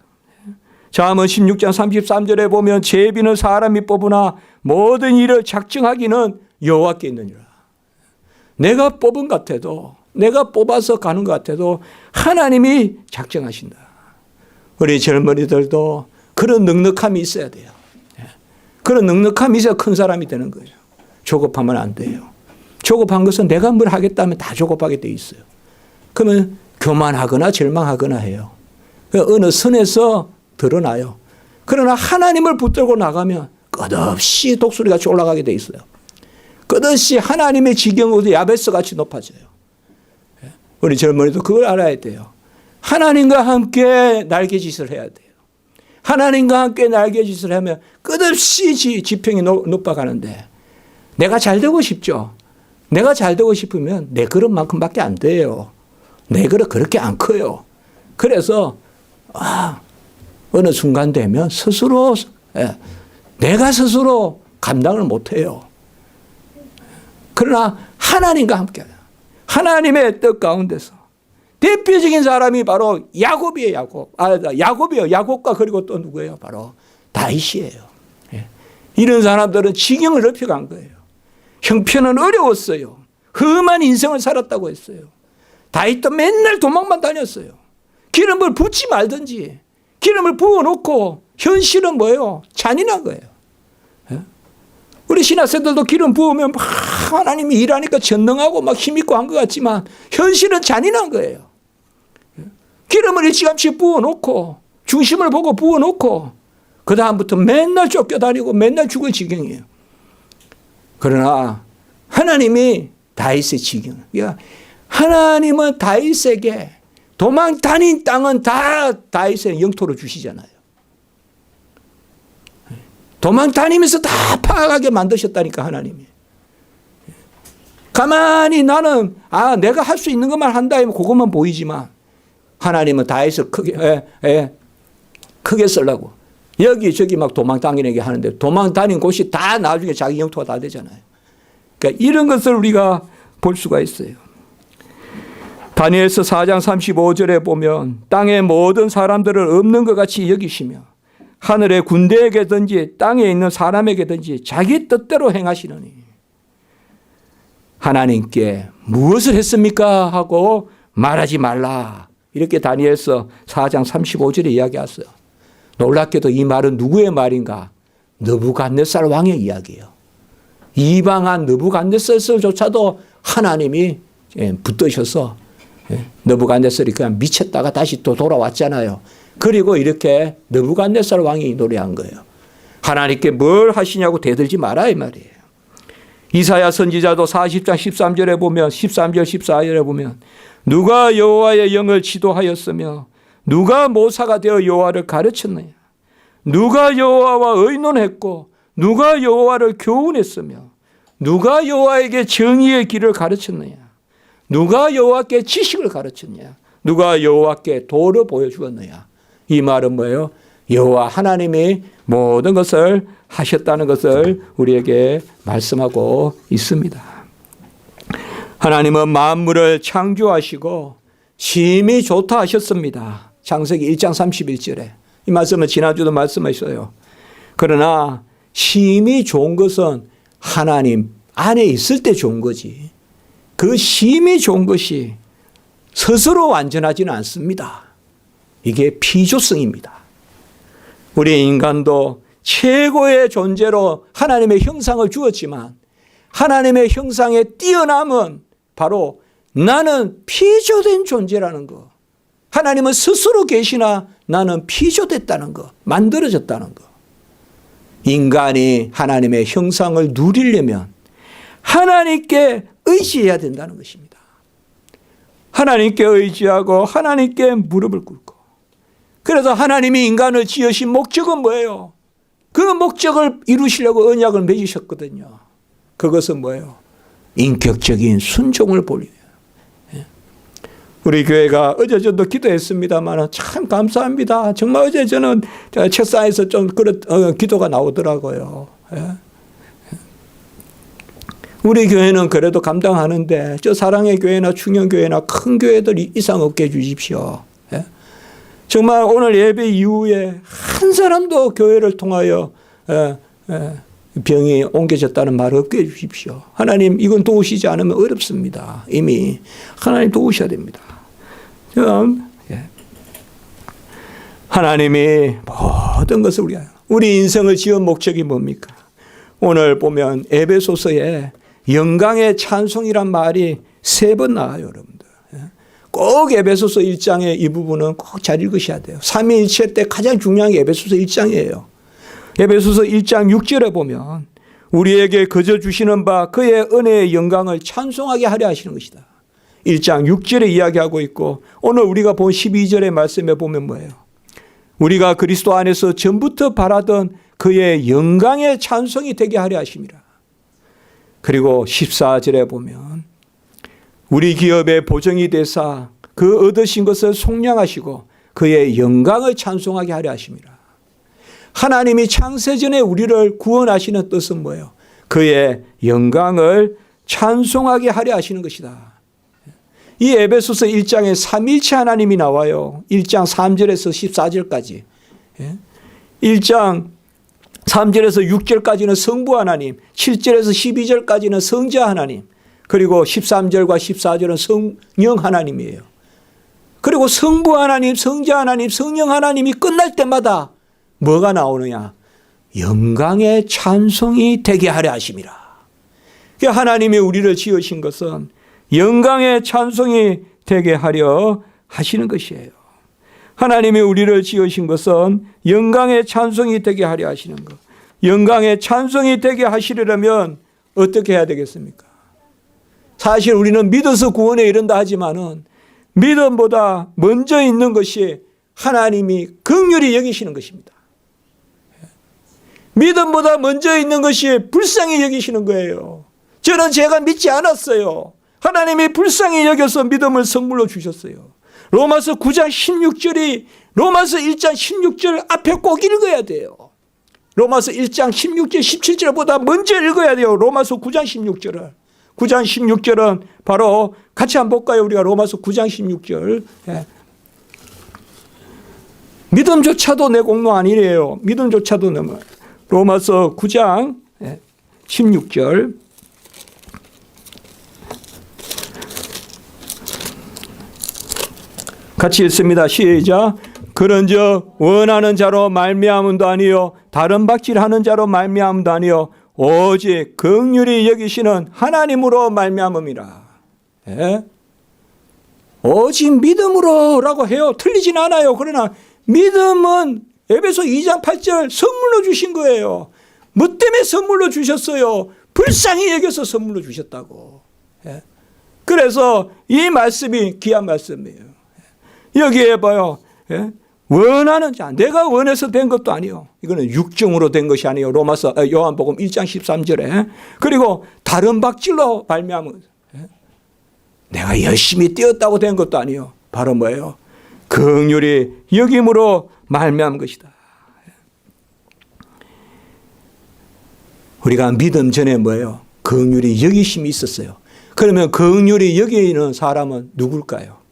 Speaker 1: 잠언 16장 33절에 보면 제비는 사람이 뽑으나 모든 일을 작정하기는 여호와께 있느니라. 내가 뽑은 것 같아도 내가 뽑아서 가는 것 같아도 하나님이 작정하신다. 우리 젊은이들도 그런 넉넉함이 있어야 돼요. 그런 넉넉함이 있어야 큰 사람이 되는 거예요. 조급하면 안 돼요. 조급한 것은 내가 뭘 하겠다면 다 조급하게 돼 있어요. 그러면 교만하거나 절망하거나 해요. 어느 선에서 드러나요. 그러나 하나님을 붙들고 나가면 끝없이 독수리같이 올라가게 돼 있어요. 끝없이 하나님의 지경으로 야베스같이 높아져요. 우리 젊은이도 그걸 알아야 돼요. 하나님과 함께 날개짓을 해야 돼요. 하나님과 함께 날개짓을 하면 끝없이 지평이 높아가는데 내가 잘 되고 싶죠. 내가 잘 되고 싶으면 내 그릇만큼밖에 안 돼요. 내 그릇 그렇게 안 커요. 그래서 어느 순간 되면 스스로 예. 내가 스스로 감당을 못해요. 그러나 하나님과 함께 하나님의 뜻 가운데서 대표적인 사람이 바로 야곱이에요. 야곱이에요. 야곱과 그리고 또 누구예요? 바로 다윗이에요. 예. 이런 사람들은 지경을 넓혀간 거예요. 형편은 어려웠어요. 험한 인생을 살았다고 했어요. 다윗도 맨날 도망만 다녔어요. 기름을 붓지 말든지 기름을 부어놓고 현실은 뭐예요? 잔인한 거예요. 예? 우리 신학생들도 기름 부으면 막 하나님이 일하니까 전능하고 막 힘있고 한 것 같지만 현실은 잔인한 거예요. 예? 기름을 일찌감치 부어놓고 중심을 보고 부어놓고 그 다음부터 맨날 쫓겨다니고 맨날 죽을 지경이에요. 그러나 하나님이 다윗의 지경. 하나님은 다윗에게 도망 다닌 땅은 다 다윗의 영토로 주시잖아요. 도망 다니면서 다 파악하게 만드셨다니까 하나님이. 가만히 나는 내가 할 수 있는 것만 한다 하면 그것만 보이지만 하나님은 다윗을 크게 쓰려고 여기저기 막 도망 다니게 하는데 도망 다닌 곳이 다 나중에 자기 영토가 다 되잖아요. 그러니까 이런 것을 우리가 볼 수가 있어요. 다니엘서 4장 35절에 보면 땅의 모든 사람들을 없는 것 같이 여기시며 하늘의 군대에게든지 땅에 있는 사람에게든지 자기 뜻대로 행하시느니 하나님께 무엇을 했습니까? 하고 말하지 말라. 이렇게 다니엘서 4장 35절에 이야기했어요. 놀랍게도 이 말은 누구의 말인가? 느부갓네살 왕의 이야기예요. 이방한 느부갓네살조차도 하나님이 붙드셔서 느부갓네살이 그냥 미쳤다가 다시 또 돌아왔잖아요. 그리고 이렇게 느부갓네살 왕이 노래한 거예요. 하나님께 뭘 하시냐고 대들지 마라 이 말이에요. 이사야 선지자도 40장 13절에 보면 13절 14절에 보면 누가 여호와의 영을 지도하였으며 누가 모사가 되어 여호와를 가르쳤느냐 누가 여호와와 의논했고 누가 여호와를 교훈했으며 누가 여호와에게 정의의 길을 가르쳤느냐 누가 여호와께 지식을 가르쳤느냐 누가 여호와께 도를 보여주었느냐. 이 말은 뭐예요? 여호와 하나님이 모든 것을 하셨다는 것을 우리에게 말씀하고 있습니다. 하나님은 만물을 창조하시고 심히 좋다 하셨습니다. 창세기 1장 31절에 이 말씀은 지난주도 말씀하셨어요. 그러나 심히 좋은 것은 하나님 안에 있을 때 좋은 거지 그 심히 좋은 것이 스스로 완전하지는 않습니다. 이게 피조성입니다. 우리 인간도 최고의 존재로 하나님의 형상을 주었지만 하나님의 형상에 뛰어남은 바로 나는 피조된 존재라는 거. 하나님은 스스로 계시나 나는 피조됐다는 거. 만들어졌다는 거. 인간이 하나님의 형상을 누리려면 하나님께 의지해야 된다는 것입니다. 하나님께 의지하고 하나님께 무릎을 꿇고 그래서 하나님이 인간을 지으신 목적은 뭐예요? 그 목적을 이루시려고 언약을 맺으셨거든요. 그것은 뭐예요? 인격적인 순종을 보려요. 우리 교회가 어제 저도 기도했습니다만 참 감사합니다. 정말 어제 저는 책상에서 좀 기도가 나오더라고요. 우리 교회는 그래도 감당하는데 저 사랑의 교회나 충영교회나 큰 교회들이 이상 없게 해주십시오. 정말 오늘 예배 이후에 한 사람도 교회를 통하여 병이 옮겨졌다는 말 없게 해주십시오. 하나님 이건 도우시지 않으면 어렵습니다. 이미 하나님 도우셔야 됩니다. 하나님이 모든 것을 우리 인생을 지은 목적이 뭡니까? 오늘 보면 에베소서에 영광의 찬송이란 말이 3번 나와요, 여러분들. 꼭 에베소서 1장의 이 부분은 꼭 잘 읽으셔야 돼요. 삼위일체 때 가장 중요한 게 에베소서 1장이에요. 에베소서 1장 6절에 보면 우리에게 거저 주시는 바 그의 은혜의 영광을 찬송하게 하려 하시는 것이다. 1장 6절에 이야기하고 있고 오늘 우리가 본 12절의 말씀에 보면 뭐예요? 우리가 그리스도 안에서 전부터 바라던 그의 영광의 찬송이 되게 하려 하심이라. 그리고 14절에 보면 우리 기업의 보정이 되사 그 얻으신 것을 속량하시고 그의 영광을 찬송하게 하려 하심이라. 하나님이 창세전에 우리를 구원하시는 뜻은 뭐예요? 그의 영광을 찬송하게 하려 하시는 것이다. 이 에베소서 1장에 삼위일체 하나님이 나와요. 1장 3절에서 14절까지. 1장 3절에서 6절까지는 성부 하나님, 7절에서 12절까지는 성자 하나님, 그리고 13절과 14절은 성령 하나님이에요. 그리고 성부 하나님, 성자 하나님, 성령 하나님이 끝날 때마다 뭐가 나오느냐? 영광의 찬송이 되게 하려 하심이라. 하나님이 우리를 지으신 것은 영광의 찬송이 되게 하려 하시는 것이에요. 하나님이 우리를 지으신 것은 영광의 찬송이 되게 하려 하시는 것. 영광의 찬송이 되게 하시려면 어떻게 해야 되겠습니까? 사실 우리는 믿어서 구원에 이른다 하지만은 믿음보다 먼저 있는 것이 하나님이 긍휼히 여기시는 것입니다. 믿음보다 먼저 있는 것이 불쌍히 여기시는 거예요. 저는 제가 믿지 않았어요. 하나님이 불쌍히 여겨서 믿음을 선물로 주셨어요. 로마서 9장 16절이 로마서 1장 16절 앞에 꼭 읽어야 돼요. 로마서 1장 16절 17절보다 먼저 읽어야 돼요. 로마서 9장 16절을. 9장 16절은 바로 같이 한번 볼까요? 우리가 로마서 9장 16절. 믿음조차도 내 공로 아니래요. 믿음조차도 너무. 로마서 9장 16절. 같이 읽습니다. 시작. 그런즉 원하는 자로 말미암음도 아니요 다른 박질하는 자로 말미암음도 아니요 오직 긍휼히 여기시는 하나님으로 말미암음이라. 오직 믿음으로라고 해요. 틀리진 않아요. 그러나 믿음은 에베소 2장 8절 선물로 주신 거예요. 뭐 때문에 선물로 주셨어요? 불쌍히 여겨서 선물로 주셨다고. 그래서 이 말씀이 귀한 말씀이에요. 여기에 봐요. 원하는 자, 내가 원해서 된 것도 아니요. 이거는 육정으로 된 것이 아니요. 로마서 요한복음 1장 13절에 그리고 다른 박질로 발명한 내가 열심히 뛰었다고 된 것도 아니요. 바로 뭐예요? 긍휼히 여김으로 말미암은 것이다. 우리가 믿음 전에 뭐예요? 긍휼히 여기심이 있었어요. 그러면 긍휼히 여기는 사람은 누굴까요?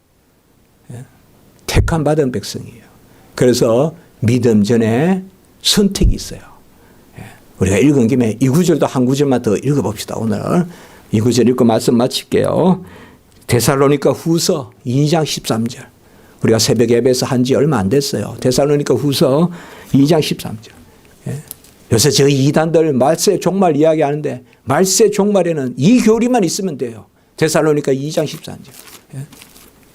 Speaker 1: 택함 받은 백성이에요. 그래서 믿음 전에 선택이 있어요. 우리가 읽은 김에 이 구절도 한 구절만 더 읽어봅시다. 오늘 이 구절 읽고 말씀 마칠게요. 데살로니가 후서 2장 13절. 우리가 새벽 예배에서 한 지 얼마 안 됐어요. 데살로니가 후서 2장 13절. 요새 저희 이단들 말세 종말 이야기하는데 말세 종말에는 이 교리만 있으면 돼요. 데살로니가 2장 13절.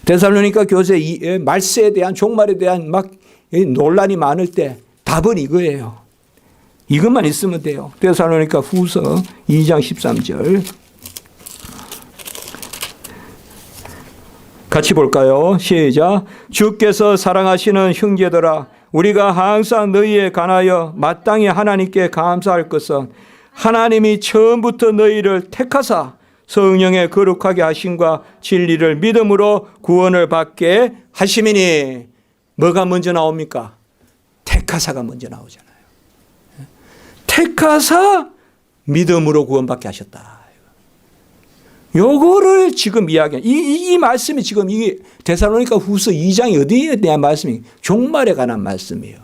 Speaker 1: 데살로니가 교세 말세에 대한 종말에 대한 막 논란이 많을 때 답은 이거예요. 이것만 있으면 돼요. 데살로니가 후서 2장 13절. 같이 볼까요? 시작. 주께서 사랑하시는 형제들아 우리가 항상 너희에 관하여 마땅히 하나님께 감사할 것은 하나님이 처음부터 너희를 택하사 성령의 거룩하게 하심과 진리를 믿음으로 구원을 받게 하심이니. 뭐가 먼저 나옵니까? 택하사가 먼저 나오잖아요. 택하사 믿음으로 구원받게 하셨다. 요거를 지금 이야기해. 이 말씀이 지금 이 데살로니가 후서 2장이 어디에 대한 말씀이? 종말에 관한 말씀이에요.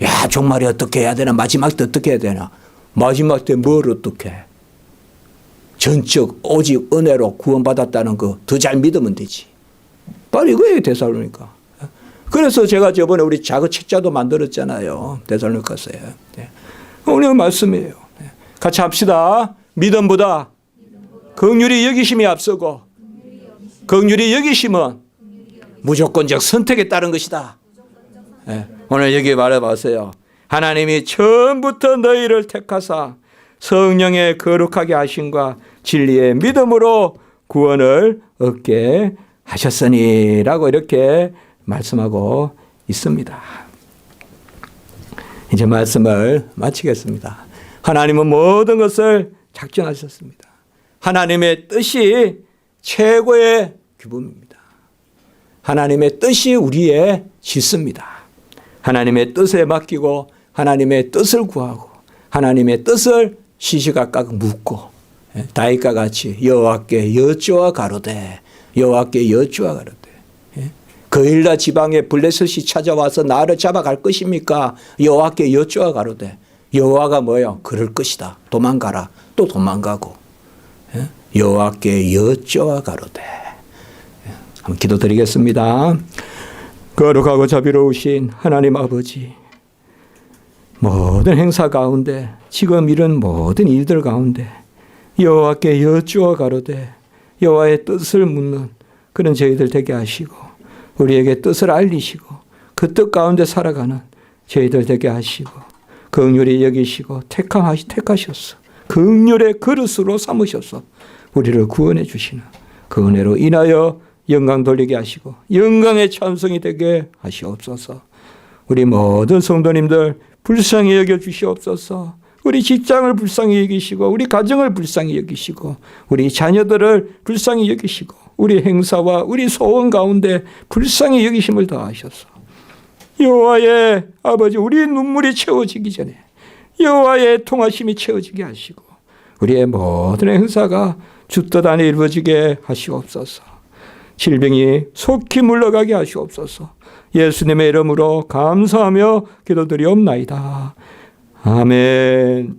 Speaker 1: 야, 종말에 어떻게 해야 되나? 마지막 때 어떻게 해야 되나? 마지막 때 뭘 어떻게 해? 전적 오직 은혜로 구원받았다는 거 더 잘 믿으면 되지. 바로 이거예요, 데살로니가. 그래서 제가 저번에 우리 작은 책자도 만들었잖아요. 데살로니가서에. 오늘 말씀이에요. 같이 합시다. 믿음보다 긍휼히 여기심이 앞서고 긍휼히 여기심은 무조건적 선택에 따른 것이다. 오늘 여기 말해보세요. 하나님이 처음부터 너희를 택하사 성령의 거룩하게 하심과 진리의 믿음으로 구원을 얻게 하셨으니 라고 이렇게 말씀하고 있습니다. 이제 말씀을 마치겠습니다. 하나님은 모든 것을 작정하셨습니다. 하나님의 뜻이 최고의 규범입니다. 하나님의 뜻이 우리의 질서입니다. 하나님의 뜻에 맡기고 하나님의 뜻을 구하고 하나님의 뜻을 시시각각 묻고 다윗과 같이 여호와께 여쭈어 가로되 여호와께 여쭈어 가로되 그일라 지방에 블레셋이 찾아와서 나를 잡아갈 것입니까? 여호와께 여쭈어 가로되 여호와가 뭐예요? 그럴 것이다. 도망가라. 또 도망가고 여호와께 여쭈어 가로되 한번 기도드리겠습니다. 거룩하고 자비로우신 하나님 아버지, 모든 행사 가운데 지금 이런 모든 일들 가운데 여호와께 여쭈어 가로되 여호와의 뜻을 묻는 그런 저희들 되게 하시고 우리에게 뜻을 알리시고 그 뜻 가운데 살아가는 저희들 되게 하시고 긍휼히 여기시고 택하셔서 긍휼의 그릇으로 삼으셔서 우리를 구원해 주시는 그 은혜로 인하여 영광 돌리게 하시고 영광의 찬송이 되게 하시옵소서. 우리 모든 성도님들 불쌍히 여겨 주시옵소서. 우리 직장을 불쌍히 여기시고 우리 가정을 불쌍히 여기시고 우리 자녀들을 불쌍히 여기시고 우리 행사와 우리 소원 가운데 불쌍히 여기심을 더하셔서 여호와의 아버지 우리의 눈물이 채워지기 전에 여호와의 통하심이 채워지게 하시고 우리의 모든 행사가 주 뜻 안에 이루어지게 하시옵소서. 질병이 속히 물러가게 하시옵소서. 예수님의 이름으로 감사하며 기도드리옵나이다. 아멘.